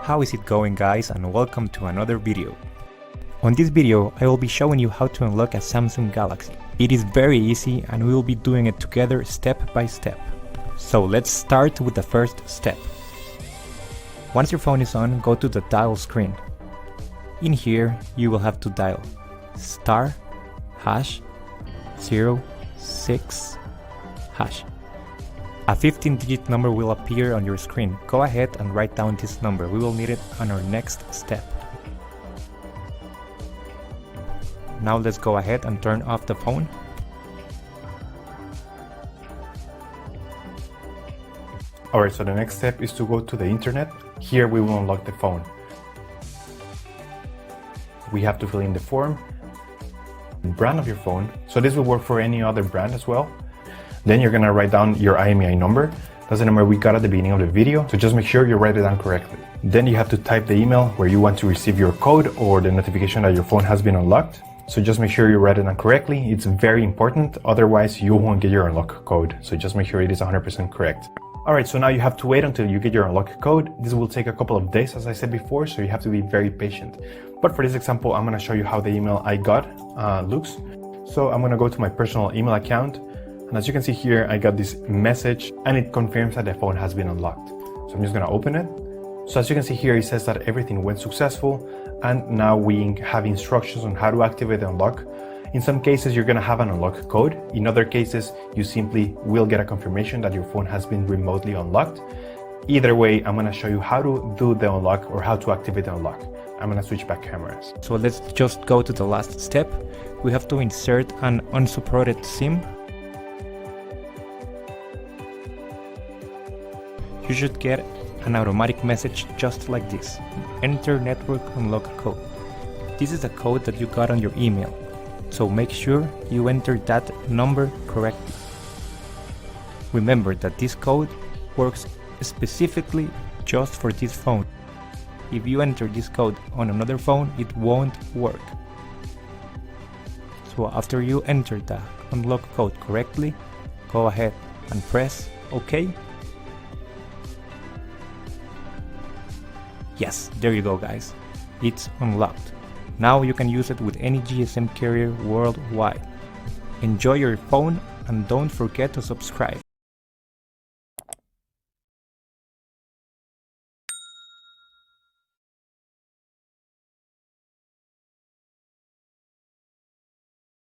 How is it going, guys, and welcome to another video. On this video I will be showing you how to unlock a Samsung Galaxy. It is very easy and we will be doing it together step by step. So let's start with the first step. Once your phone is on, go to the dial screen. In here you will have to dial *#06#. A 15-digit number will appear on your screen. Go ahead and write down this number. We will need it on our next step. Now let's go ahead and turn off the phone. Alright, so the next step is to go to the internet. Here we will unlock the phone. We have to fill in the form, brand of your phone. So this will work for any other brand as well. Then you're gonna write down your IMEI number. That's the number we got at the beginning of the video, so just make sure you write it down correctly. Then you have to type the email where you want to receive your code or the notification that your phone has been unlocked. So just make sure you write it down correctly. It's very important, otherwise you won't get your unlock code. So just make sure it is 100% correct. Alright, so now you have to wait until you get your unlock code. This will take a couple of days, as I said before, so you have to be very patient. But for this example, I'm gonna show you how the email I got looks. So I'm gonna go to my personal email account. And as you can see here, I got this message and it confirms that the phone has been unlocked. So I'm just gonna open it. So as you can see here, it says that everything went successful and now we have instructions on how to activate the unlock. In some cases, you're gonna have an unlock code. In other cases, you simply will get a confirmation that your phone has been remotely unlocked. Either way, I'm gonna show you how to do the unlock or how to activate the unlock. I'm gonna switch back cameras. So let's just go to the last step. We have to insert an unsupported SIM. You should get an automatic message just like this. Enter network unlock code. This is the code that you got on your email. So make sure you enter that number correctly. Remember that this code works specifically just for this phone. If you enter this code on another phone, it won't work. So after you enter the unlock code correctly, go ahead and press OK. Yes, there you go, guys. It's unlocked. Now you can use it with any GSM carrier worldwide. Enjoy your phone and don't forget to subscribe.